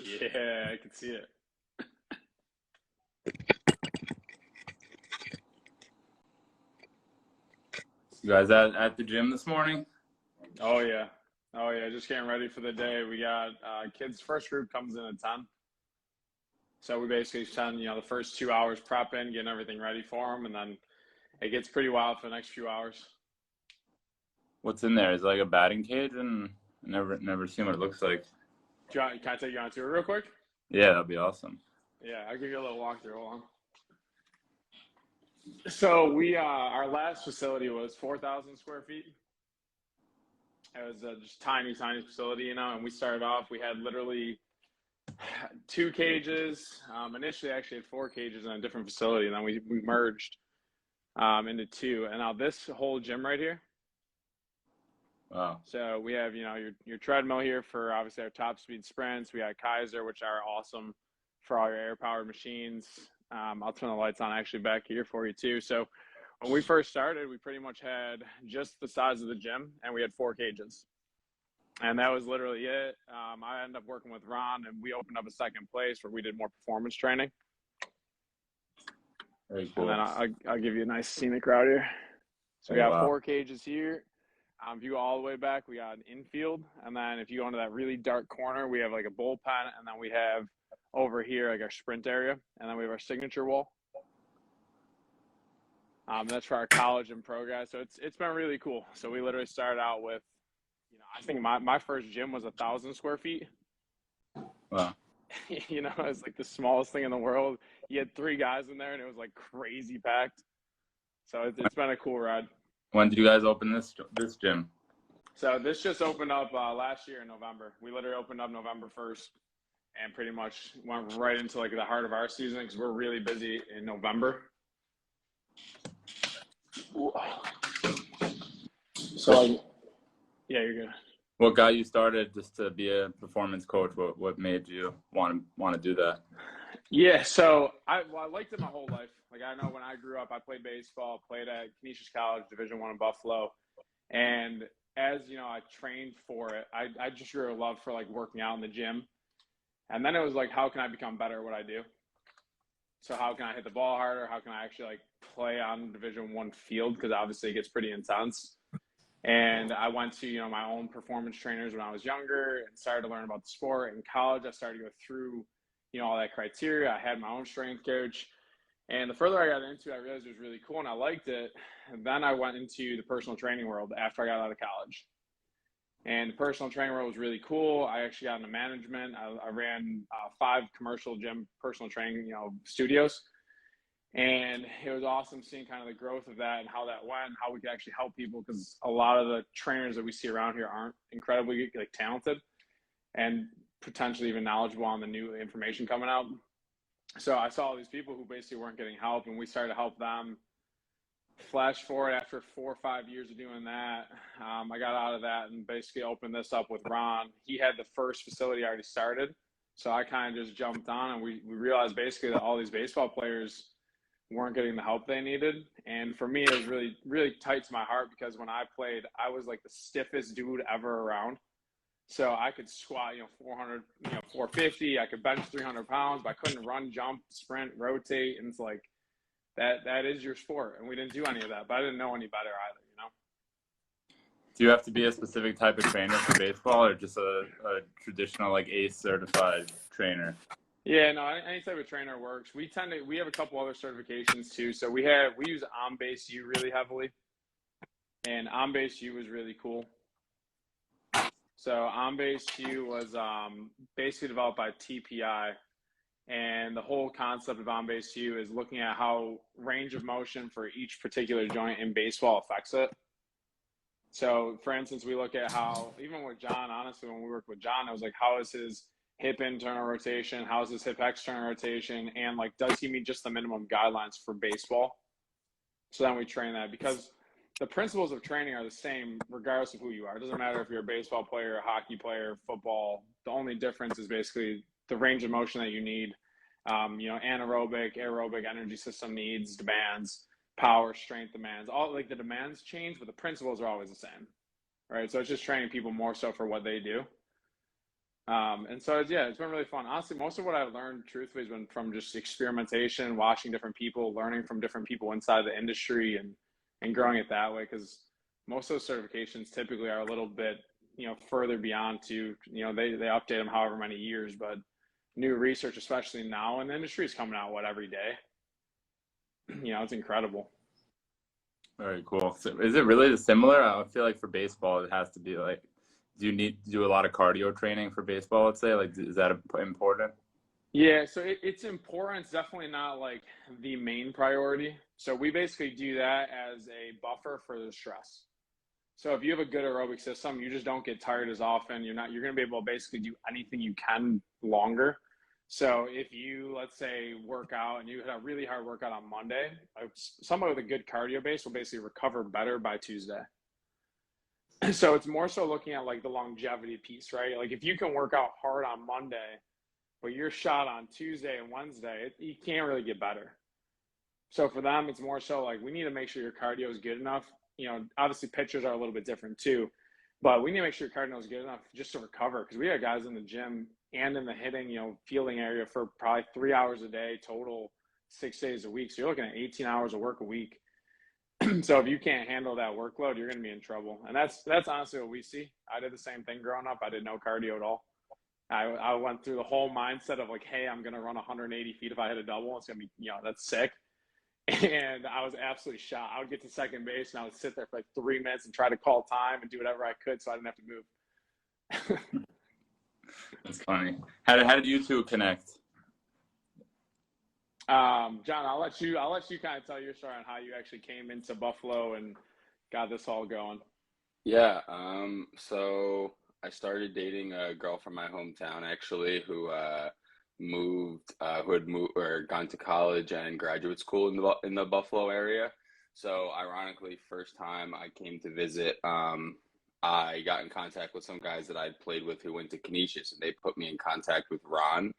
Yeah, I can see it. You guys at the gym this morning? Oh yeah. Oh yeah, just getting ready for the day. We got kids, first group comes in at 10. So we basically spend, the first 2 hours prepping, getting everything ready for them, and then it gets pretty wild for the next few hours. What's in there? Is it like a batting cage? And I never seen what it looks like. Can I take you on a tour real quick? Yeah, that'd be awesome. Yeah, I'll give you a little walkthrough. Hold on. So we, our last facility was 4,000 square feet. It was a just tiny facility, and we started off, we had literally 2 cages. Initially, I actually had 4 cages in a different facility, and then we merged into 2. And now this whole gym right here. Wow. So we have, your treadmill here for obviously our top speed sprints. We got Kaiser, which are awesome for all your air powered machines. I'll turn the lights on actually back here for you too. So when we first started, we pretty much had just the size of the gym, and we had 4 cages. And that was literally it. I ended up working with Ron, and we opened up a second place where we did more performance training. Very cool. And then I'll give you a nice scenic route here. So we got 4 cages here. If you go all the way back, we got an infield. And then if you go into that really dark corner, we have like a bullpen. And then we have over here like our sprint area. And then we have our signature wall. That's for our college and pro guys. So it's been really cool. So we literally started out with, I think my first gym was 1,000 square feet. Wow. It's like the smallest thing in the world. You had 3 guys in there, and it was like crazy packed. So it's been a cool ride. When did you guys open this gym? So this just opened up last year in November. We literally opened up November 1st and pretty much went right into like the heart of our season because we're really busy in November. So yeah, you're good. What got you started just to be a performance coach? What made you want to do that? Yeah, so I liked it my whole life. Like I know when I grew up, I played baseball, played at Canisius College, Division I in Buffalo, and as I trained for it, I just grew a love for like working out in the gym, and then it was like, how can I become better at what I do? So how can I hit the ball harder? How can I actually like play on Division I field? Because obviously it gets pretty intense. And I went to, my own performance trainers when I was younger and started to learn about the sport. In college, I started to go through, all that criteria. I had my own strength coach. And the further I got into it, I realized it was really cool and I liked it. And then I went into the personal training world after I got out of college. And the personal training world was really cool. I actually got into management. I ran 5 commercial gym personal training, studios. And it was awesome seeing kind of the growth of that and how that went, how we could actually help people, because a lot of the trainers that we see around here aren't incredibly like talented and potentially even knowledgeable on the new information coming out. So I saw all these people who basically weren't getting help, and we started to help them. Flash forward after 4 or 5 years of doing that, I got out of that and basically opened this up with Ron. He had the first facility already started. So I kind of just jumped on, and we realized basically that all these baseball players weren't getting the help they needed. And for me, it was really, really tight to my heart because when I played, I was like the stiffest dude ever around. So I could squat, 400, 450. I could bench 300 pounds, but I couldn't run, jump, sprint, rotate. And it's like, that is your sport. And we didn't do any of that, but I didn't know any better either, Do you have to be a specific type of trainer for baseball, or just a traditional like ACE certified trainer? Yeah, no, any type of trainer works. We have a couple other certifications too. So we use OnBaseU really heavily, and OnBaseU is really cool. So OnBaseU was basically developed by TPI, and the whole concept of OnBaseU is looking at how range of motion for each particular joint in baseball affects it. So, for instance, we look at how, even with John, honestly, when we worked with John, it was like, how is his hip internal rotation? How is his hip external rotation? And like, does he meet just the minimum guidelines for baseball? So then we train that, because the principles of training are the same regardless of who you are. It doesn't matter if you're a baseball player, a hockey player, football. The only difference is basically the range of motion that you need. Anaerobic, aerobic energy system needs, demands, power, strength demands. All like the demands change, but the principles are always the same, right? So it's just training people more so for what they do. And so, yeah, it's been really fun. Honestly, most of what I've learned, truthfully, has been from just experimentation, watching different people, learning from different people inside the industry, and growing it that way. Because most of those certifications typically are a little bit, further beyond to, they update them however many years. But new research, especially now in the industry, is coming out, every day. It's incredible. Very cool. So is it really similar? I feel like for baseball, it has to be like, do you need to do a lot of cardio training for baseball, let's say? Like, is that important? Yeah, so it's important. It's definitely not like the main priority. So we basically do that as a buffer for the stress. So if you have a good aerobic system, you just don't get tired as often. You're going to be able to basically do anything you can longer. So if you, let's say, work out and you had a really hard workout on Monday, somebody with a good cardio base will basically recover better by Tuesday. So it's more so looking at like the longevity piece, right? Like if you can work out hard on Monday, but you're shot on Tuesday and Wednesday, you can't really get better. So for them, it's more so like we need to make sure your cardio is good enough. Obviously pitchers are a little bit different too, but we need to make sure your cardio is good enough just to recover. Because we have guys in the gym and in the hitting, fielding area for probably 3 hours a day total, 6 days a week. So you're looking at 18 hours of work a week. So if you can't handle that workload, you're going to be in trouble. And that's honestly what we see. I did the same thing growing up. I did no cardio at all. I went through the whole mindset of like, hey, I'm going to run 180 feet if I hit a double. It's going to be, that's sick. And I was absolutely shot. I would get to second base and I would sit there for like 3 minutes and try to call time and do whatever I could so I didn't have to move. That's funny. How did you two connect? John, I'll let you kind of tell your story on how you actually came into Buffalo and got this all going. Yeah, so I started dating a girl from my hometown actually who had moved or gone to college and graduate school in the Buffalo area. So ironically, first time I came to visit, I got in contact with some guys that I'd played with who went to Canisius, and they put me in contact with Ron.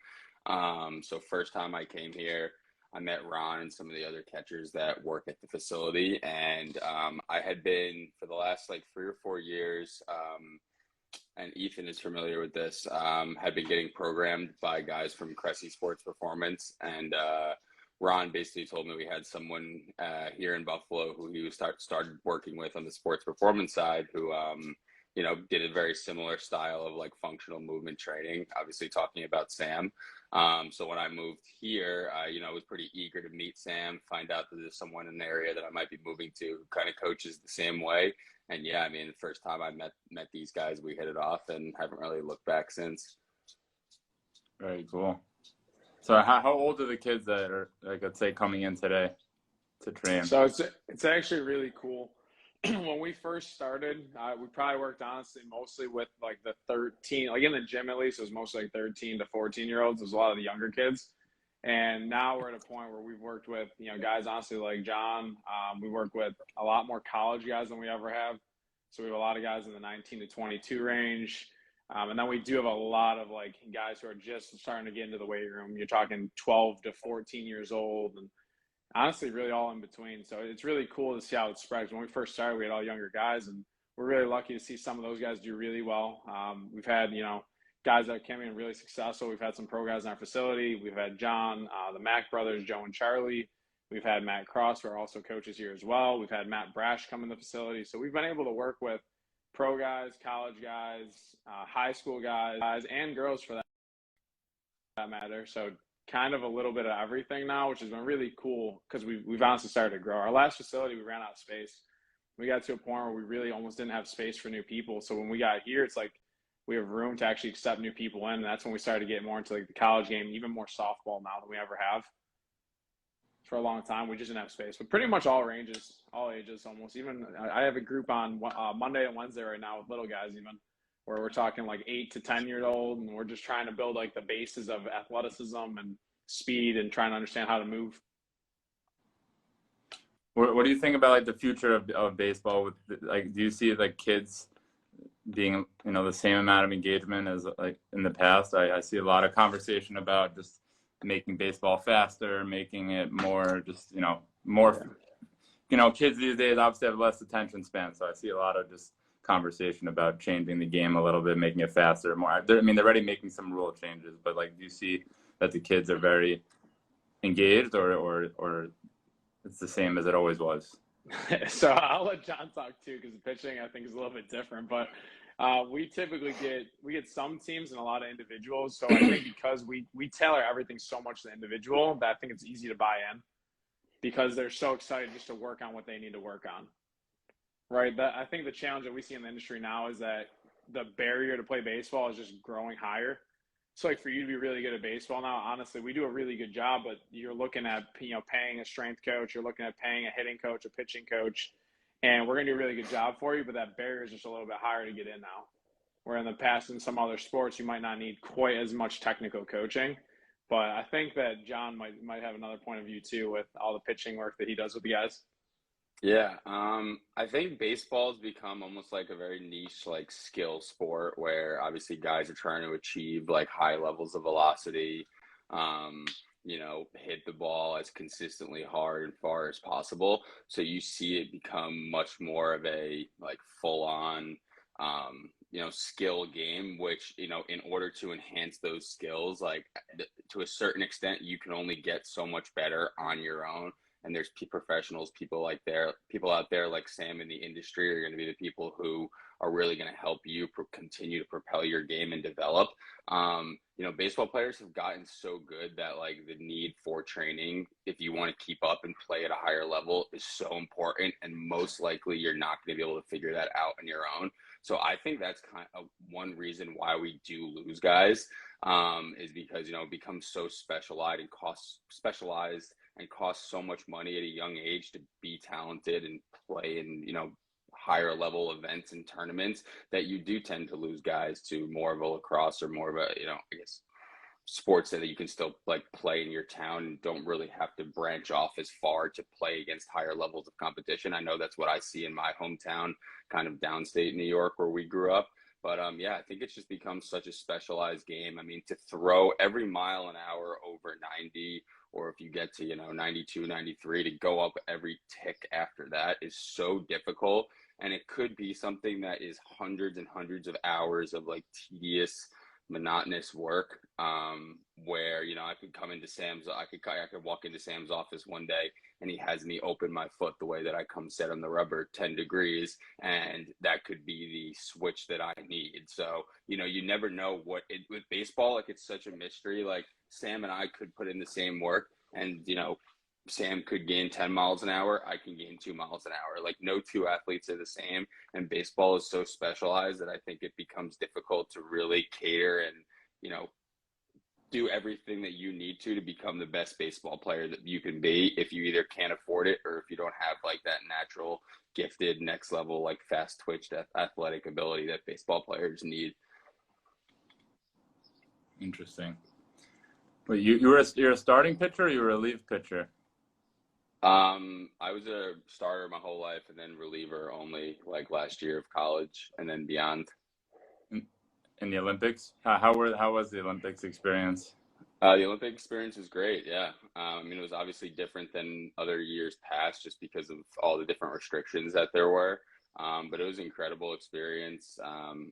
So first time I came here, I met Ron and some of the other catchers that work at the facility. And I had been, for the last like 3 or 4 years, and Ethan is familiar with this, had been getting programmed by guys from Cressy Sports Performance. And Ron basically told me we had someone here in Buffalo who he started working with on the sports performance side who, did a very similar style of like functional movement training, obviously talking about Sam. So when I moved here, I was pretty eager to meet Sam, find out that there's someone in the area that I might be moving to who kind of coaches the same way. And yeah, I mean, the first time I met these guys, we hit it off and haven't really looked back since. Very cool. So how old are the kids that are, like, let's say, coming in today to train? So it's actually really cool. When we first started, we probably worked honestly mostly with like the 13, like in the gym at least, it was mostly like 13 to 14-year-olds. There's a lot of the younger kids. And now we're at a point where we've worked with, guys honestly like John. We work with a lot more college guys than we ever have. So we have a lot of guys in the 19 to 22 range. And then we do have a lot of like guys who are just starting to get into the weight room. You're talking 12 to 14 years old, and honestly really all in between. So it's really cool to see how it spreads. When we first started, we had all younger guys, and we're really lucky to see some of those guys do really well. We've had, guys that came in really successful. We've had some pro guys in our facility. We've had John, the Mack brothers, Joe and Charlie. We've had Matt Cross, who are also coaches here as well. We've had Matt Brash come in the facility. So we've been able to work with pro guys, college guys, high school guys, and girls for that matter. So kind of a little bit of everything now, which has been really cool because we've honestly started to grow. Our last facility, we ran out of space. We got to a point where we really almost didn't have space for new people. So when we got here, it's like we have room to actually accept new people in. And that's when we started to get more into like the college game, even more softball now than we ever have. For a long time, we just didn't have space. But pretty much all ranges, all ages almost. Even I have a group on Monday and Wednesday right now with little guys even, where we're talking like 8 to 10-year-old, and we're just trying to build like the basis of athleticism and speed and trying to understand how to move. What do you think about like the future of baseball? With like, do you see like kids being the same amount of engagement as like in the past? I see a lot of conversation about just making baseball faster, making it more just more. Kids these days obviously have less attention span, so I see a lot of just conversation about changing the game a little bit, making it faster, more. I mean, they're already making some rule changes, but like, do you see that the kids are very engaged, or it's the same as it always was? So I'll let John talk too, because the pitching I think is a little bit different. But we typically get some teams and a lot of individuals. So I think because we tailor everything so much to the individual, that I think it's easy to buy in, because they're so excited just to work on what they need to work on. Right. I think the challenge that we see in the industry now is that the barrier to play baseball is just growing higher. So like for you to be really good at baseball now, honestly, we do a really good job, but you're looking at, paying a strength coach, you're looking at paying a hitting coach, a pitching coach, and we're going to do a really good job for you, but that barrier is just a little bit higher to get in now. Where in the past, in some other sports, you might not need quite as much technical coaching. But I think that John might have another point of view too, with all the pitching work that he does with the guys. Yeah, I think baseball's become almost like a very niche, like skill sport where obviously guys are trying to achieve like high levels of velocity, hit the ball as consistently hard and far as possible. So you see it become much more of a like full on, skill game, which, in order to enhance those skills, like to a certain extent, you can only get so much better on your own. And there's professionals, people out there like Sam in the industry are going to be the people who are really going to help you continue to propel your game and develop. Baseball players have gotten so good that like the need for training, if you want to keep up and play at a higher level, is so important. And most likely you're not going to be able to figure that out on your own. So I think that's kind of one reason why we do lose guys, is because, it becomes so specialized and costs so much money at a young age to be talented and play in, higher level events and tournaments, that you do tend to lose guys to more of a lacrosse or more of a, I guess, sports that you can still like play in your town and don't really have to branch off as far to play against higher levels of competition. I know that's what I see in my hometown, kind of downstate New York where we grew up. But I think it's just become such a specialized game. I mean, to throw every mile an hour over 90, or if you get to, 92, 93, to go up every tick after that is so difficult. And it could be something that is hundreds and hundreds of hours of like tedious, monotonous work, where, I could walk into Sam's office one day and he has me open my foot the way that I come set on the rubber 10 degrees. And that could be the switch that I need. So, you never know with baseball, like it's such a mystery. Like Sam and I could put in the same work and, Sam could gain 10 miles an hour. I can gain 2 miles an hour. Like no two athletes are the same. And baseball is so specialized that I think it becomes difficult to really cater and, do everything that you need to become the best baseball player that you can be, if you either can't afford it or if you don't have like that natural gifted next level, like fast twitched athletic ability that baseball players need. Interesting. But you're a starting pitcher or you were a relief pitcher? I was a starter my whole life and then reliever only like last year of college and then beyond. In the Olympics? How was the Olympics experience? The Olympic experience was great. Yeah. It was obviously different than other years past just because of all the different restrictions that there were. But it was an incredible experience.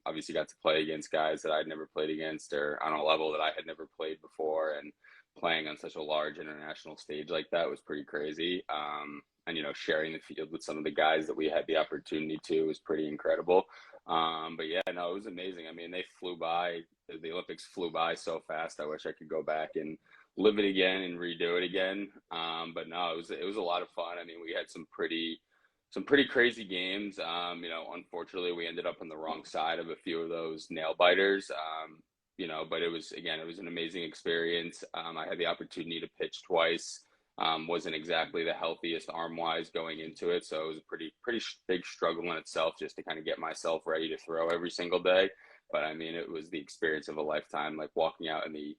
Obviously got to play against guys that I'd never played against or on a level that I had never played before, and playing on such a large international stage like that was pretty crazy. And, sharing the field with some of the guys that we had the opportunity to was pretty incredible. But yeah, no, it was amazing. I mean, they flew by, the Olympics flew by so fast. I wish I could go back and live it again and redo it again. But no, it was a lot of fun. I mean, we had some pretty crazy games. Unfortunately we ended up on the wrong side of a few of those nail biters. But it was an amazing experience. I had the opportunity to pitch twice. Wasn't exactly the healthiest arm-wise going into it, so it was a pretty big struggle in itself just to kind of get myself ready to throw every single day. But I mean, it was the experience of a lifetime. Like walking out in the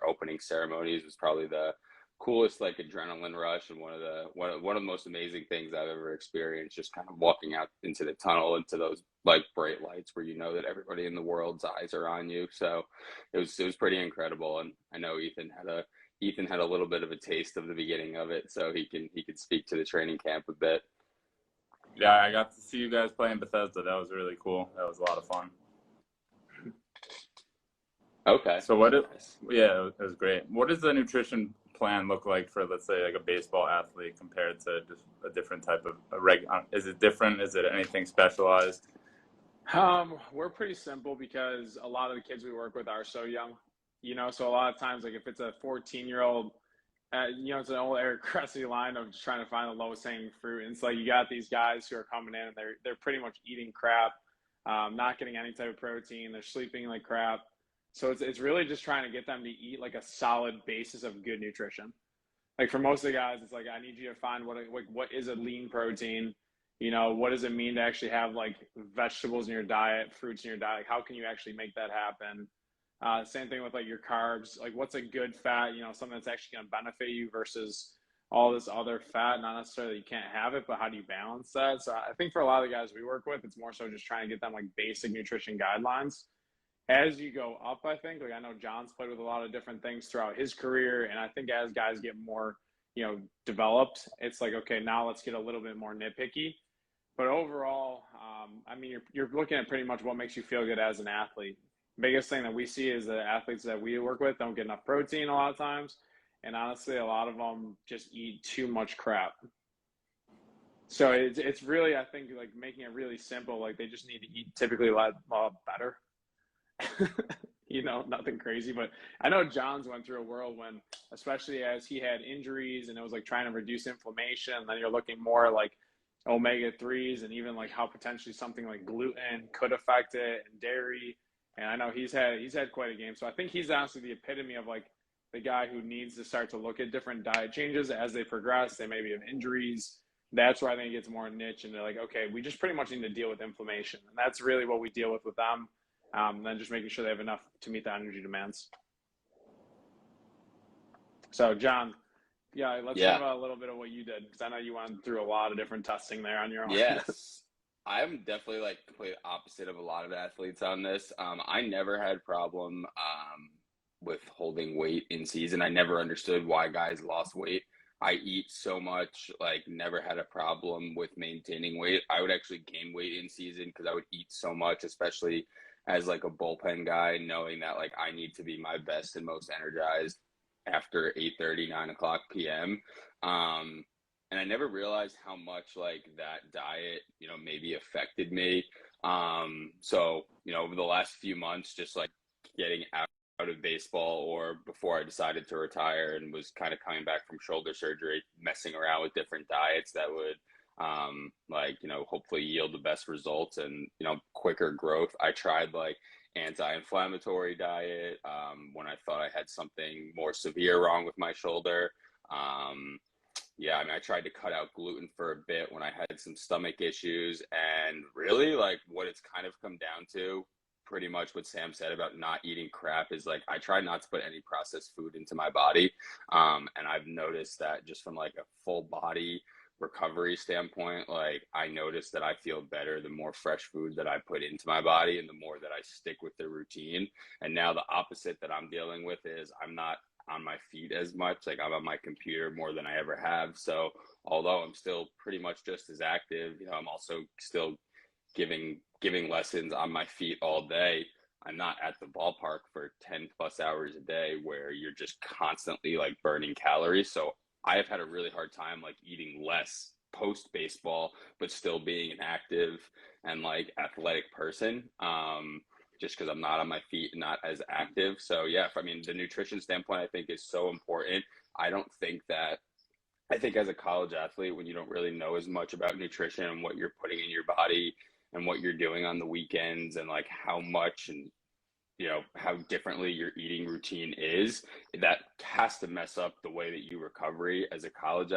opening ceremonies was probably the coolest like adrenaline rush and one of the most amazing things I've ever experienced. Just kind of walking out into the tunnel, into those like bright lights where that everybody in the world's eyes are on you. So it was pretty incredible. And I know Ethan had a little bit of a taste of the beginning of it, so he could speak to the training camp a bit. Yeah, I got to see you guys play in Bethesda. That was really cool. That was a lot of fun. Okay. So yeah, it was great. What does the nutrition plan look like for, let's say, like a baseball athlete compared to just a different type of is it different? Is it anything specialized? We're pretty simple because a lot of the kids we work with are so young, so a lot of times, like if it's a 14-year-old, it's an old Eric Cressy line of just trying to find the lowest hanging fruit. And it's like, you got these guys who are coming in and they're pretty much eating crap, not getting any type of protein. They're sleeping like crap. So it's really just trying to get them to eat like a solid basis of good nutrition. Like for most of the guys, it's like, I need you to find what is a lean protein. What does it mean to actually have like vegetables in your diet, fruits in your diet? Like, how can you actually make that happen? Same thing with like your carbs. Like, what's a good fat? Something that's actually going to benefit you versus all this other fat. Not necessarily you can't have it, but how do you balance that? So I think for a lot of the guys we work with, it's more so just trying to get them like basic nutrition guidelines. As you go up, I think, like I know John's played with a lot of different things throughout his career, and I think as guys get more, developed, it's like, okay, now let's get a little bit more nitpicky. But overall, I mean, you're looking at pretty much what makes you feel good as an athlete. Biggest thing that we see is that athletes that we work with don't get enough protein a lot of times, and honestly, a lot of them just eat too much crap. So it's really, I think, like making it really simple. Like they just need to eat typically a lot better. Nothing crazy, but I know John's went through a whirlwind, especially as he had injuries and it was like trying to reduce inflammation. And then you're looking more like omega-3s and even like how potentially something like gluten could affect it and dairy. And I know he's had quite a game. So I think he's honestly the epitome of like the guy who needs to start to look at different diet changes as they progress. They maybe have injuries. That's where I think it gets more niche and they're like, okay, we just pretty much need to deal with inflammation. And that's really what we deal with them. Then just making sure they have enough to meet the energy demands. So, John, let's talk about a little bit of what you did, because I know you went through a lot of different testing there on your own. Yes. I'm definitely like complete opposite of a lot of athletes on this. I never had problem with holding weight in season. I never understood why guys lost weight. I eat so much, like never had a problem with maintaining weight. I would actually gain weight in season because I would eat so much, especially as like a bullpen guy, knowing that like I need to be my best and most energized after 8:30, 9 o'clock p.m. And I never realized how much like that diet, maybe affected me. So, over the last few months, just like getting out of baseball, or before I decided to retire and was kind of coming back from shoulder surgery, messing around with different diets that would hopefully yield the best results and, quicker growth. I tried like anti-inflammatory diet when I thought I had something more severe wrong with my shoulder. I tried to cut out gluten for a bit when I had some stomach issues, and really like what it's kind of come down to, pretty much what Sam said about not eating crap, is like I try not to put any processed food into my body. And I've noticed that just from like a full body recovery standpoint, like I noticed that I feel better the more fresh food that I put into my body and the more that I stick with the routine. And now the opposite that I'm dealing with is I'm not on my feet as much. Like I'm on my computer more than I ever have. So although I'm still pretty much just as active, I'm also still giving lessons on my feet all day. I'm not at the ballpark for 10 plus hours a day where you're just constantly like burning calories. So I have had a really hard time like eating less post baseball, but still being an active and like athletic person. Just because I'm not on my feet and not as active. So the nutrition standpoint, I think is so important. I think as a college athlete, when you don't really know as much about nutrition and what you're putting in your body and what you're doing on the weekends and like how much and how differently your eating routine is, that has to mess up the way that you recover as a college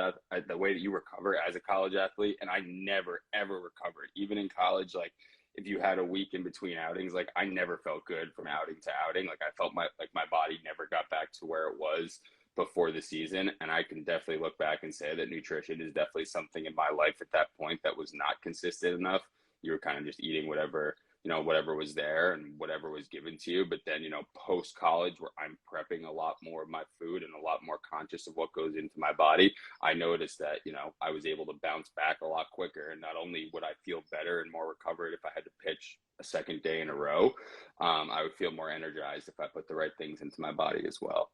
athlete. And I never ever recovered, even in college. Like if you had a week in between outings, like I never felt good from outing to outing. Like I felt my body never got back to where it was before the season. And I can definitely look back and say that nutrition is definitely something in my life at that point that was not consistent enough. You were kind of just eating whatever you know, whatever was there and whatever was given to you. But then, you know, post college, where I'm prepping a lot more of my food and a lot more conscious of what goes into my body, I noticed that, you know, I was able to bounce back a lot quicker. And not only would I feel better and more recovered if I had to pitch a second day in a row, I would feel more energized if I put the right things into my body as well.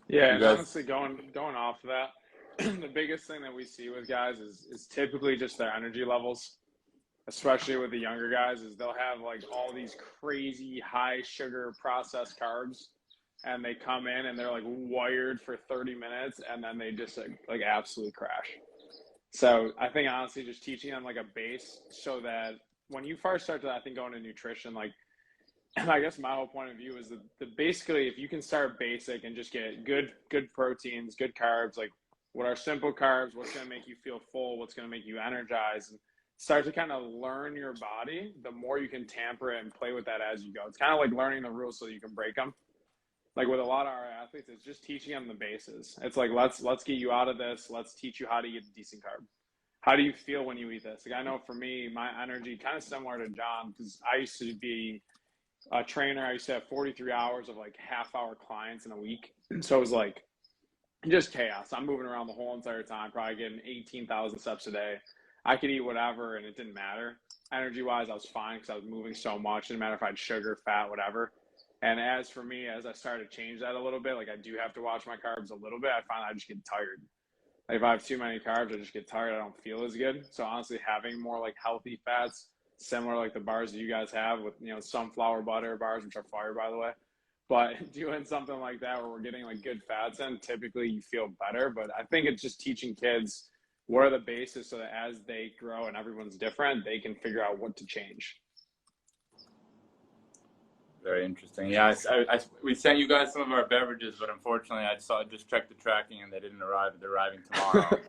Yeah, You and guys, honestly, going off of that, the biggest thing that we see with guys is typically just their energy levels, especially with the younger guys, is they'll have like all these crazy high sugar processed carbs, and they come in and they're like wired for 30 minutes, and then they just like absolutely crash. So I think honestly, just teaching them like a base so that when you first start to, I think, going to nutrition, like, I guess my whole point of view is that basically if you can start basic and just get good proteins, good carbs, like what are simple carbs, what's going to make you feel full, what's going to make you energized, and start to kind of learn your body, the more you can tamper it and play with that as you go. It's kind of like learning the rules so you can break them. Like with a lot of our athletes, it's just teaching them the bases. It's like, let's get you out of this. Let's teach you how to eat a decent carb. How do you feel when you eat this? Like, I know for me, my energy kind of similar to John, because I used to be a trainer. I used to have 43 hours of like half-hour clients in a week. So it was like just chaos. I'm moving around the whole entire time, probably getting 18,000 steps a day. I could eat whatever and it didn't matter. Energy-wise, I was fine because I was moving so much. It didn't matter if I had sugar, fat, whatever. And as for me, as I started to change that a little bit, like I do have to watch my carbs a little bit. I find I just get tired. Like if I have too many carbs, I just get tired. I don't feel as good. So honestly, having more like healthy fats, similar like the bars that you guys have with, you know, sunflower butter bars, which are fire, by the way. But doing something like that where we're getting like good fats in, typically you feel better. But I think it's just teaching kids what are the bases so that as they grow and everyone's different, they can figure out what to change. very interesting. Yeah, we sent you guys some of our beverages, but unfortunately, just checked the tracking and they didn't arrive. They're arriving tomorrow.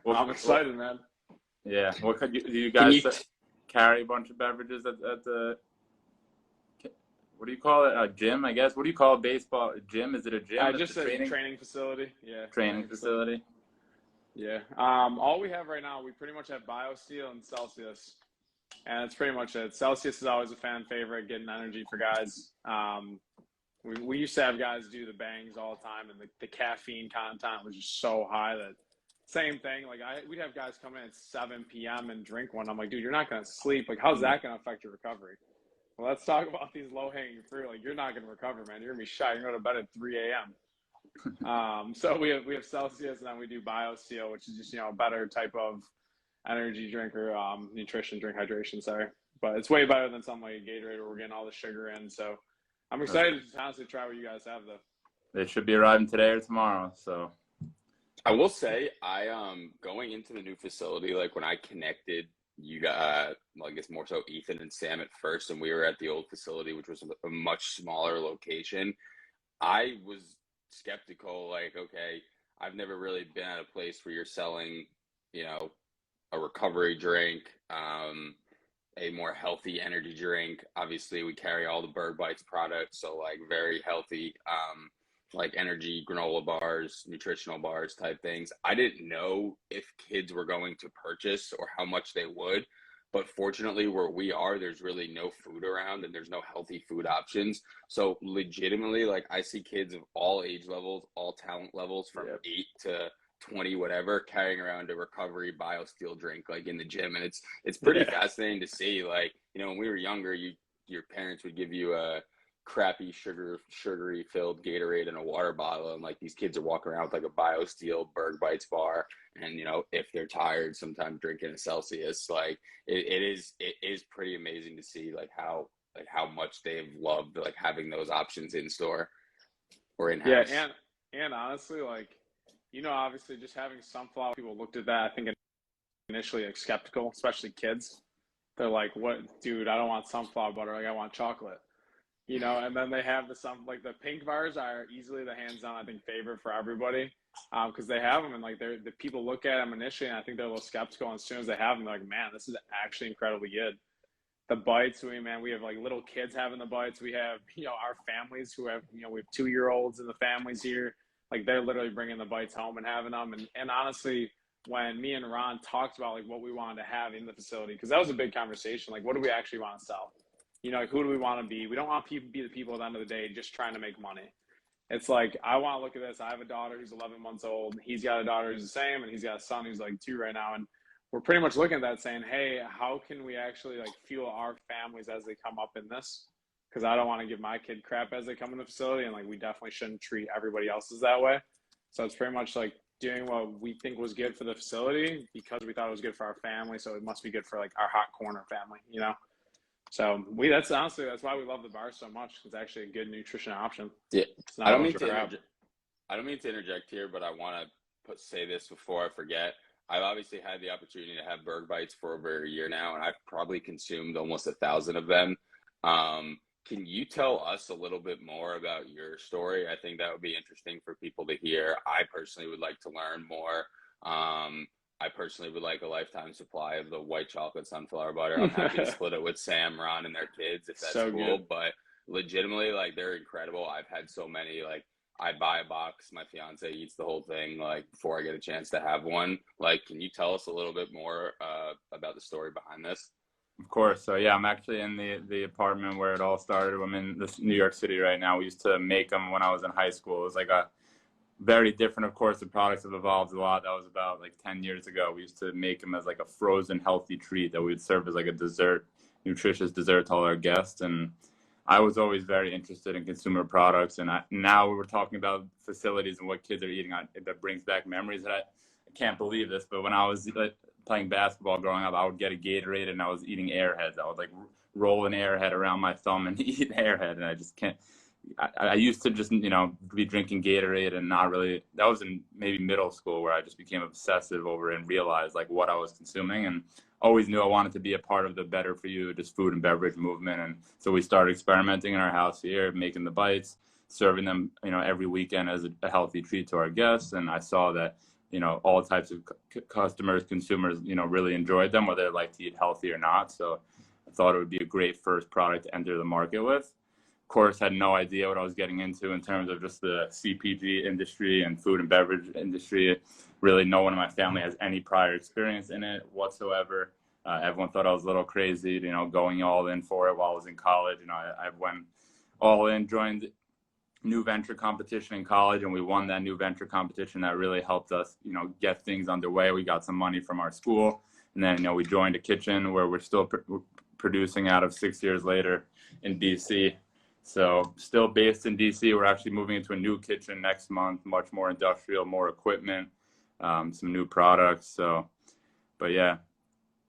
I'm excited, man. Yeah. What do you guys carry a bunch of beverages at the? What do you call it? A gym, I guess. What do you call a baseball gym? Is it a gym? Just a training facility. Yeah. Training facility. Yeah. All we have right now, we pretty much have BioSteel and Celsius. And that's pretty much it. Celsius is always a fan favorite, getting energy for guys. We used to have guys do the bangs all the time, and the caffeine content was just so high that same thing. Like we'd have guys come in at 7 p.m. and drink one. I'm like, dude, you're not going to sleep. Like, how's that going to affect your recovery? Well, let's talk about these low-hanging fruit. Like, you're not going to recover, man. You're going to be shot. You're going to go to bed at 3 a.m. So we have Celsius, and then we do BioSteel, which is just, you know, a better type of energy drink or nutrition drink, hydration, sorry. But it's way better than something like a Gatorade where we're getting all the sugar in. So I'm excited to honestly try what you guys have, though. They should be arriving today or tomorrow. So I will say, going into the new facility, like when I connected you got, well, I guess more so Ethan and Sam at first, and we were at the old facility, which was a much smaller location, I was skeptical, like, okay, I've never really been at a place where you're selling, you know, a recovery drink, a more healthy energy drink. Obviously, we carry all the Berg Bites products, so like very healthy, like energy granola bars, nutritional bars type things. I didn't know if kids were going to purchase or how much they would, but fortunately where we are, there's really no food around and there's no healthy food options. So legitimately, like I see kids of all age levels, all talent levels from 8 to 20, whatever, carrying around a recovery BioSteel drink like in the gym. And it's pretty fascinating to see. Like, you know, when we were younger, your parents would give you a crappy sugary filled Gatorade in a water bottle, and like these kids are walking around with like a BioSteel Berg Bites bar, and you know, if they're tired, sometimes drinking a Celsius. Like it is pretty amazing to see like how much they've loved like having those options in store or in house. Yeah, and honestly, like, you know, obviously just having sunflower, people looked at that, I think initially like skeptical, especially kids. They're like, what, dude, I don't want sunflower butter, like I want chocolate. You know, and then they have like the pink bars are easily the hands down, I think, favorite for everybody, because they have them, and like the people look at them initially, and I think they're a little skeptical. And as soon as they have them, they're like, man, this is actually incredibly good. The bites, we have like little kids having the bites. We have, you know, our families who have, you know, we have 2-year-olds in the families here. Like they're literally bringing the bites home and having them. And honestly, when me and Ron talked about like what we wanted to have in the facility, because that was a big conversation. Like, what do we actually want to sell? You know, like, who do we want to be? We don't want people to be the people at the end of the day just trying to make money. It's like, I want to look at this. I have a daughter who's 11 months old. He's got a daughter who's the same, and he's got a son who's like 2 right now. And we're pretty much looking at that saying, hey, how can we actually like fuel our families as they come up in this? Because I don't want to give my kid crap as they come in the facility, and like we definitely shouldn't treat everybody else's that way. So it's pretty much like doing what we think was good for the facility because we thought it was good for our family. So it must be good for like our Hotcorner family, you know? So that's honestly, that's why we love the bar so much. It's actually a good nutrition option. Yeah. It's not I don't mean to interject here, but I want to say this before I forget. I've obviously had the opportunity to have Berg Bites for over a year now, and I've probably consumed almost 1,000 of them. Can you tell us a little bit more about your story? I think that would be interesting for people to hear. I personally would like to learn more. I personally would like a lifetime supply of the white chocolate sunflower butter. I'm happy to split it with Sam, Ron, and their kids if that's so cool. Good. But legitimately, like, they're incredible. I've had so many, like, I buy a box, my fiance eats the whole thing, like, before I get a chance to have one. Like, can you tell us a little bit more about the story behind this? Of course. So yeah, I'm actually in the apartment where it all started. I'm in this New York City right now. We used to make them when I was in high school. It was like a very different, of course. The products have evolved a lot. That was about like 10 years ago. We used to make them as like a frozen healthy treat that we would serve as like a dessert, nutritious dessert to all our guests. And I was always very interested in consumer products. And now we're talking about facilities and what kids are eating. That brings back memories that I can't believe this, but when I was playing basketball growing up, I would get a Gatorade and I was eating Airheads. I would like roll an Airhead around my thumb and eat Airhead, and I just can't. I used to just, you know, be drinking Gatorade and not really. That was in maybe middle school where I just became obsessive over it and realized like what I was consuming, and always knew I wanted to be a part of the better for you, just food and beverage movement. And so we started experimenting in our house here, making the bites, serving them, you know, every weekend as a healthy treat to our guests. And I saw that, you know, all types of customers, consumers, you know, really enjoyed them, whether they like to eat healthy or not. So I thought it would be a great first product to enter the market with. Of course, had no idea what I was getting into in terms of just the CPG industry and food and beverage industry. Really, no one in my family has any prior experience in it whatsoever. Everyone thought I was a little crazy, you know, going all in for it while I was in college. You know, I went all in, joined new venture competition in college, and we won that new venture competition. That really helped us, you know, get things underway. We got some money from our school, and then, you know, we joined a kitchen where we're still producing out of 6 years later in DC. So still based in DC. We're actually moving into a new kitchen next month, much more industrial, more equipment, some new products. So, but yeah,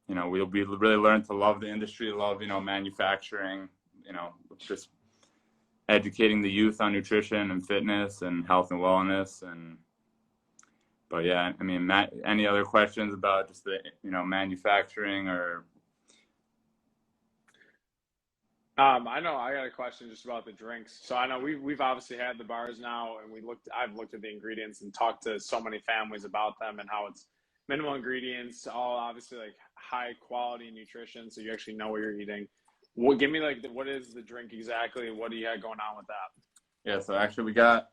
you know, we'll be really learn to love the industry, love, you know, manufacturing, you know, just educating the youth on nutrition and fitness and health and wellness. And but yeah, I mean, Matt, any other questions about just the, you know, manufacturing or? I know I got a question just about the drinks. So I know we've obviously had the bars now, and I've looked at the ingredients and talked to so many families about them and how it's minimal ingredients, all obviously like high quality nutrition, so you actually know what you're eating. Well, give me like what is the drink exactly? What do you have going on with that? Yeah, so actually we got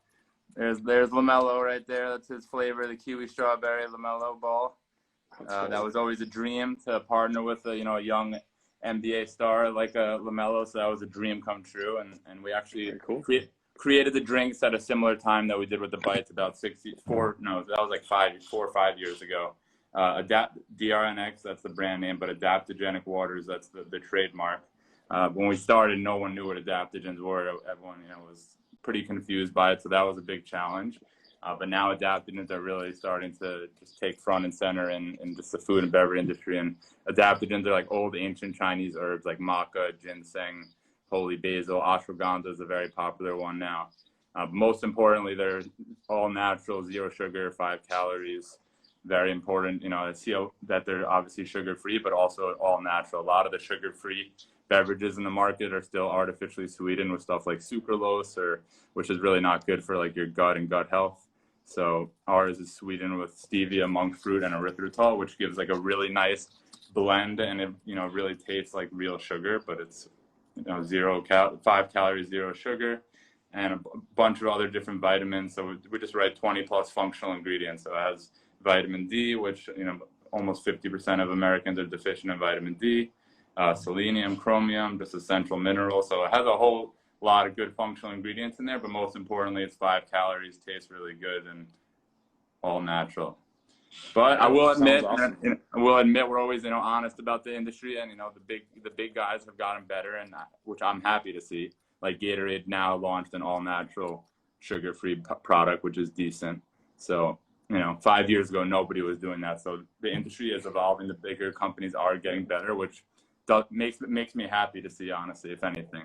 there's LaMelo right there. That's his flavor, the kiwi strawberry LaMelo ball. That was always a dream to partner with a, you know, a young NBA star like a LaMelo. So that was a dream come true, and we actually created the drinks at a similar time that we did with the bites about 4 or 5 years ago. DRNX, that's the brand name, but adaptogenic waters, that's the trademark. When we started, no one knew what adaptogens were. Everyone, you know, was pretty confused by it, so that was a big challenge. But now adaptogens are really starting to just take front and center in just the food and beverage industry. And adaptogens are like old ancient Chinese herbs like maca, ginseng, holy basil. Ashwagandha is a very popular one now. Most importantly, they're all natural, 0 sugar, 5 calories. Very important, you know, I see that they're obviously sugar-free, but also all natural. A lot of the sugar-free beverages in the market are still artificially sweetened with stuff like sucralose, which is really not good for like your gut and gut health. So ours is sweetened with stevia, monk fruit, and erythritol, which gives like a really nice blend, and it, you know, really tastes like real sugar, but it's, you know, 5 calories, 0 sugar, and a bunch of other different vitamins. So we just write 20 plus functional ingredients. So it has vitamin D, which, almost 50% of Americans are deficient in vitamin D, selenium, chromium, just essential minerals. So it has a whole lot of good functional ingredients in there, but most importantly, it's 5 calories, tastes really good, and all natural. But I will admit, awesome. we're always, honest about the industry, and the big guys have gotten better, and which I'm happy to see. Like Gatorade now launched an all natural, sugar-free product, which is decent. So 5 years ago, nobody was doing that. So the industry is evolving. The bigger companies are getting better, which makes me happy to see, honestly, if anything.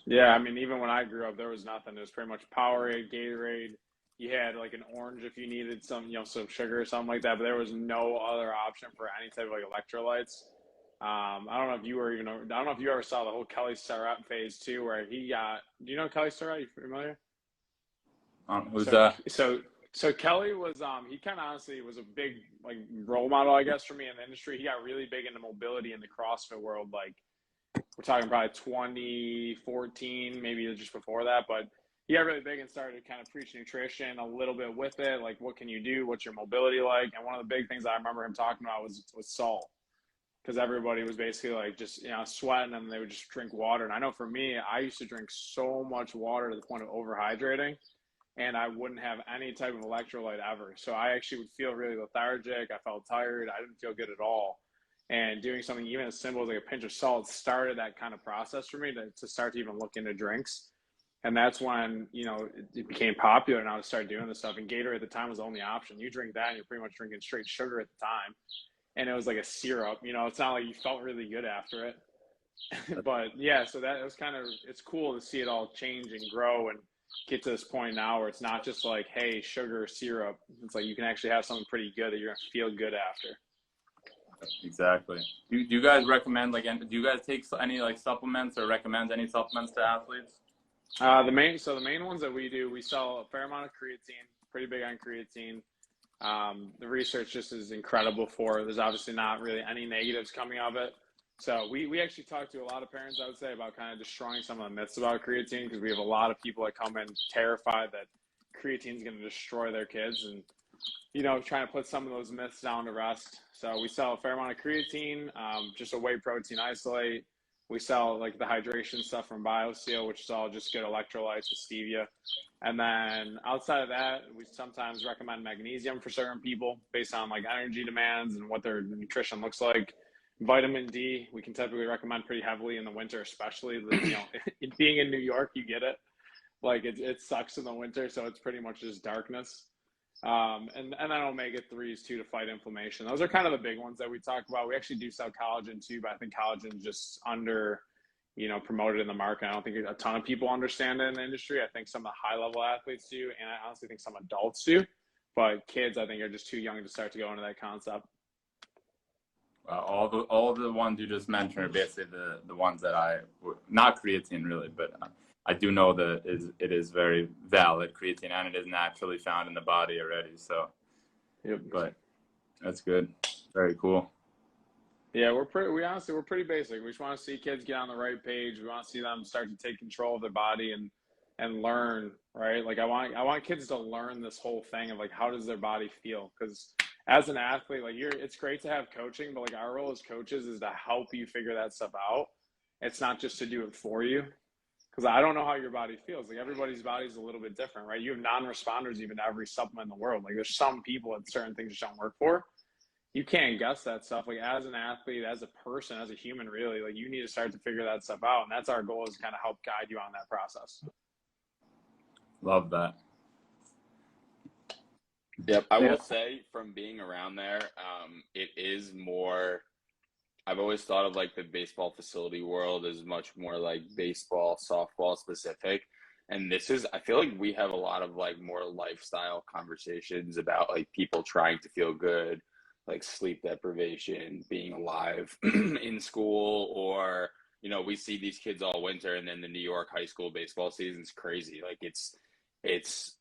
Yeah, I mean, even when I grew up, there was nothing. It was pretty much Powerade, Gatorade. You had like an orange if you needed some, some sugar or something like that. But there was no other option for any type of like electrolytes. I don't know if you ever saw the whole Kelly Starrett phase too, where he got. Do you know Kelly Starrett? You familiar? Who's that? So Kelly was he kind of honestly was a big like role model, I guess, for me in the industry. He got really big into mobility in the CrossFit world. Like we're talking probably 2014, maybe just before that, but he got really big and started to kind of preach nutrition a little bit with it. Like, what can you do? What's your mobility like? And one of the big things I remember him talking about was salt, because everybody was basically like just sweating and they would just drink water. And I know for me, I used to drink so much water to the point of overhydrating, and I wouldn't have any type of electrolyte ever. So I actually would feel really lethargic. I felt tired. I didn't feel good at all. And doing something even as simple as like a pinch of salt started that kind of process for me to start to even look into drinks. And that's when, it became popular now to start doing this stuff. And Gatorade at the time was the only option. You drink that and you're pretty much drinking straight sugar at the time. And it was like a syrup, it's not like you felt really good after it. But yeah, so that it was it's cool to see it all change and grow and get to this point now where it's not just like, hey, sugar, syrup. It's like you can actually have something pretty good that you're going to feel good after. Exactly. Do you guys recommend, do you guys take any supplements or recommend any supplements to athletes? The main ones that we do, we sell a fair amount of creatine, pretty big on creatine. The research just is incredible for it. There's obviously not really any negatives coming of it. So we actually talk to a lot of parents, I would say, about kind of destroying some of the myths about creatine, because we have a lot of people that come in terrified that creatine is going to destroy their kids, and trying to put some of those myths down to rest. So we sell a fair amount of creatine, just a whey protein isolate. We sell like the hydration stuff from BioSteel, which is all just good electrolytes with stevia. And then outside of that, we sometimes recommend magnesium for certain people based on like energy demands and what their nutrition looks like. Vitamin D, we can typically recommend pretty heavily in the winter, especially being in New York, you get it. Like it sucks in the winter, so it's pretty much just darkness. And then omega-3s too to fight inflammation. Those are kind of the big ones that we talk about. We actually do sell collagen too, but I think collagen is just under, promoted in the market. I don't think a ton of people understand it in the industry. I think some of the high-level athletes do, and I honestly think some adults do. But kids, I think, are just too young to start to go into that concept. All of the ones you just mentioned are basically the ones that not creatine really, but I do know that it is very valid, creatine, and it is naturally found in the body already. So, yep. But that's good. Very cool. Yeah, we're pretty basic. We just want to see kids get on the right page. We want to see them start to take control of their body and learn, right? Like I want kids to learn this whole thing of like, how does their body feel? Because as an athlete, like it's great to have coaching, but like our role as coaches is to help you figure that stuff out. It's not just to do it for you. Because I don't know how your body feels. Like everybody's body is a little bit different, right? You have non-responders even to every supplement in the world. Like there's some people that certain things just don't work for. You can't guess that stuff. Like as an athlete, as a person, as a human, really, like you need to start to figure that stuff out. And that's our goal, is kind of help guide you on that process. Love that. Yep. I will say from being around there, it is more, I've always thought of like the baseball facility world as much more like baseball, softball specific. And I feel like we have a lot of like more lifestyle conversations about like people trying to feel good, like sleep deprivation, being alive in school, or, we see these kids all winter, and then the New York high school baseball season's crazy. Like it's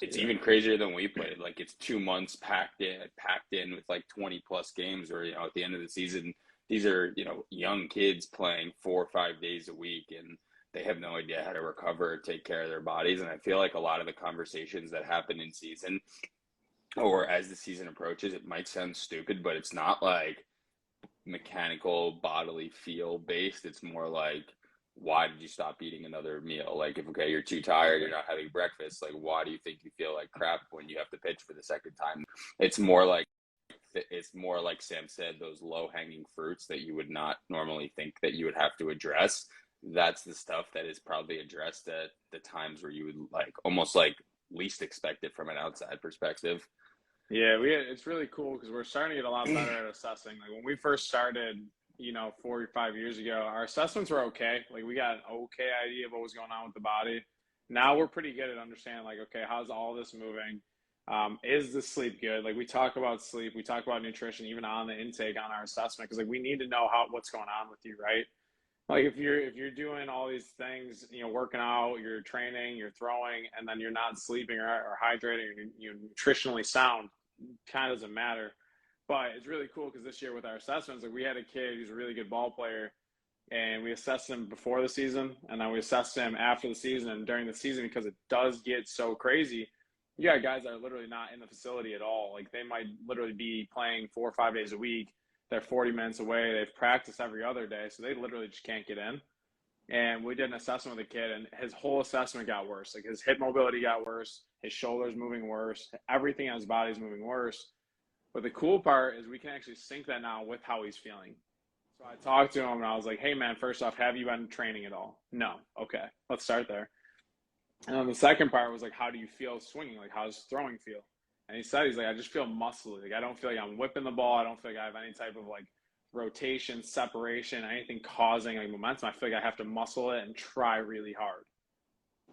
even crazier than we played. Like it's 2 months packed in with like 20 plus games, or, at the end of the season, these are, young kids playing 4 or 5 days a week, and they have no idea how to recover or take care of their bodies. And I feel like a lot of the conversations that happen in season or as the season approaches, it might sound stupid, but it's not like mechanical bodily feel based. It's more like, why did you stop eating another meal? Like, if okay, you're too tired, you're not having breakfast, like why do you think you feel like crap when you have to pitch for the second time? It's more like Sam said, those low hanging fruits that you would not normally think that you would have to address. That's the stuff that is probably addressed at the times where you would like almost like least expect it from an outside perspective. Yeah, it's really cool because we're starting to get a lot better at assessing. Like when we first started, 4 or 5 years ago, our assessments were okay. Like we got an okay idea of what was going on with the body. Now we're pretty good at understanding, like, okay, how's all this moving? Is the sleep good? Like we talk about sleep, we talk about nutrition, even on the intake on our assessment, because like we need to know what's going on with you, right? Like if you're doing all these things, working out, you're training, you're throwing, and then you're not sleeping or hydrating, or you're nutritionally sound, kind of doesn't matter. But it's really cool because this year with our assessments, like we had a kid who's a really good ball player, and we assessed him before the season, and then we assessed him after the season and during the season, because it does get so crazy. You got guys that are literally not in the facility at all. Like they might literally be playing 4 or 5 days a week. They're 40 minutes away. They've practiced every other day, so they literally just can't get in. And we did an assessment with the kid, and his whole assessment got worse. Like his hip mobility got worse, his shoulders moving worse, everything on his body is moving worse. But the cool part is we can actually sync that now with how he's feeling. So I talked to him, and I was like, hey, man, first off, have you been training at all? No. Okay, let's start there. And then the second part was like, how do you feel swinging? Like, how's throwing feel? And he's like, I just feel muscly. Like, I don't feel like I'm whipping the ball. I don't feel like I have any type of like rotation, separation, anything causing like momentum. I feel like I have to muscle it and try really hard.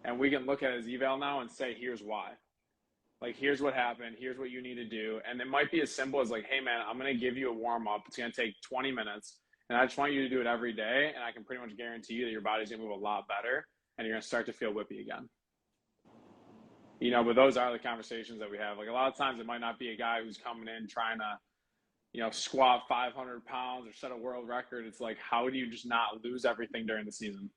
And we can look at his eval now and say, here's why. Like, here's what happened. Here's what you need to do. And it might be as simple as like, hey, man, I'm going to give you a warm up. It's going to take 20 minutes. And I just want you to do it every day. And I can pretty much guarantee you that your body's going to move a lot better. And you're going to start to feel whippy again. But those are the conversations that we have. Like a lot of times it might not be a guy who's coming in trying to, squat 500 pounds or set a world record. It's like, how do you just not lose everything during the season?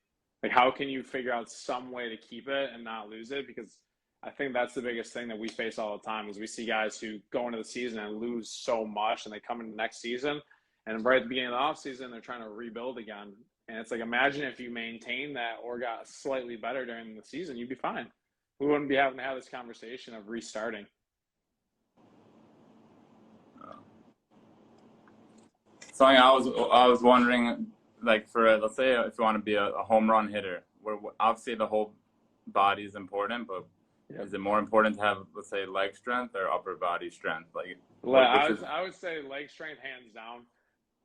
Like, how can you figure out some way to keep it and not lose it? Because I think that's the biggest thing that we face all the time is we see guys who go into the season and lose so much, and they come into the next season, and right at the beginning of the off season, they're trying to rebuild again. And it's like, imagine if you maintained that or got slightly better during the season, you'd be fine. We wouldn't be having to have this conversation of restarting. Something I was wondering, like for let's say if you want to be a home run hitter, where obviously the whole body is important, but is it more important to have, let's say, leg strength or upper body strength? Like, I would say leg strength hands down.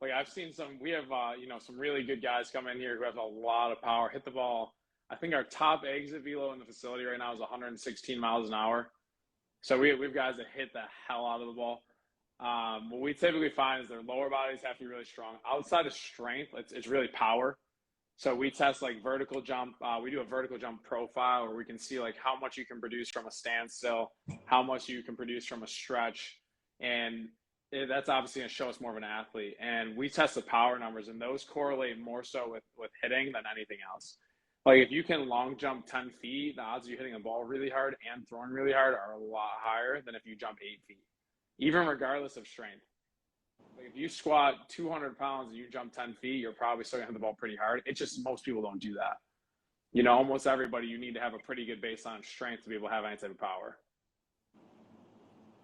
Like I've seen we have some really good guys come in here who have a lot of power, hit the ball. I think our top exit velo in the facility right now is 116 miles an hour. So we have guys that hit the hell out of the ball. What we typically find is their lower bodies have to be really strong. Outside of strength, it's really power. So we test like vertical jump. We do a vertical jump profile where we can see like how much you can produce from a standstill, how much you can produce from a stretch. And that's obviously going to show us more of an athlete. And we test the power numbers, and those correlate more so with hitting than anything else. Like if you can long jump 10 feet, the odds of you hitting a ball really hard and throwing really hard are a lot higher than if you jump 8 feet, even regardless of strength. Like if you squat 200 pounds and you jump 10 feet, you're probably still gonna hit the ball pretty hard. It's just most people don't do that. Almost everybody, you need to have a pretty good baseline strength to be able to have any type of power.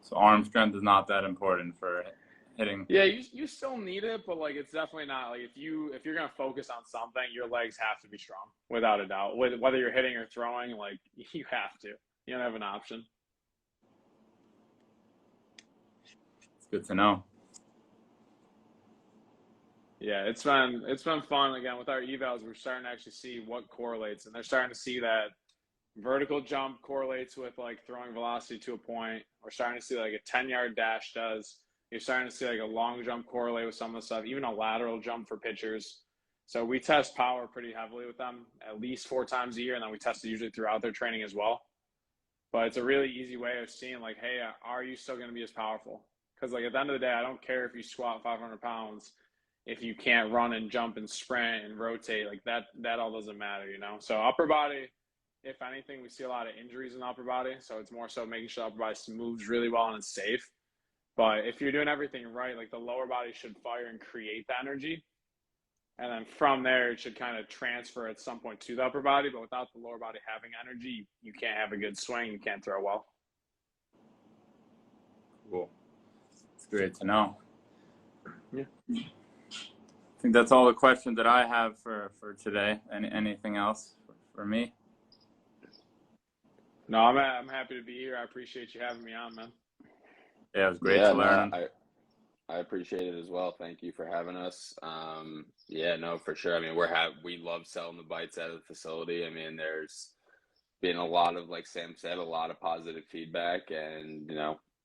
So arm strength is not that important for hitting. Yeah, you still need it, but like it's definitely not like if you're gonna focus on something, your legs have to be strong, without a doubt. Whether you're hitting or throwing, like you have to. You don't have an option. It's good to know. Yeah, it's been fun. Again, with our evals, we're starting to actually see what correlates, and they're starting to see that vertical jump correlates with like throwing velocity to a point. We're starting to see like a 10-yard dash does. You're starting to see like a long jump correlate with some of the stuff, even a lateral jump for pitchers. So we test power pretty heavily with them at least 4 times a year, and then we test it usually throughout their training as well. But it's a really easy way of seeing like, hey, are you still going to be as powerful? Because like at the end of the day, I don't care if you squat 500 pounds if you can't run and jump and sprint and rotate. Like that all doesn't matter, So upper body, if anything, we see a lot of injuries in the upper body. So it's more so making sure the upper body moves really well and is safe. But if you're doing everything right, like the lower body should fire and create the energy. And then from there, it should kind of transfer at some point to the upper body. But without the lower body having energy, you can't have a good swing. You can't throw well. Cool. It's great to know. Yeah. I think that's all the questions that I have for today. Anything else for me? No, I'm happy to be here. I appreciate you having me on, man. Yeah, it was great to learn. No, I appreciate it as well. Thank you for having us. Yeah, no, for sure. I mean, we love selling the bites out of the facility. I mean, there's been a lot of, like Sam said, a lot of positive feedback, and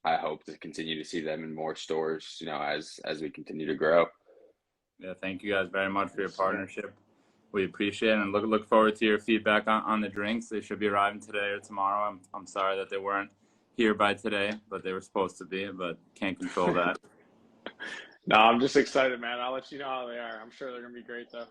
I hope to continue to see them in more stores, as we continue to grow. Yeah, thank you guys very much for your partnership. We appreciate it, and look forward to your feedback on the drinks. They should be arriving today or tomorrow. I'm sorry that they weren't here by today, but they were supposed to be, but can't control that. No, I'm just excited, man. I'll let you know how they are. I'm sure they're going to be great, though.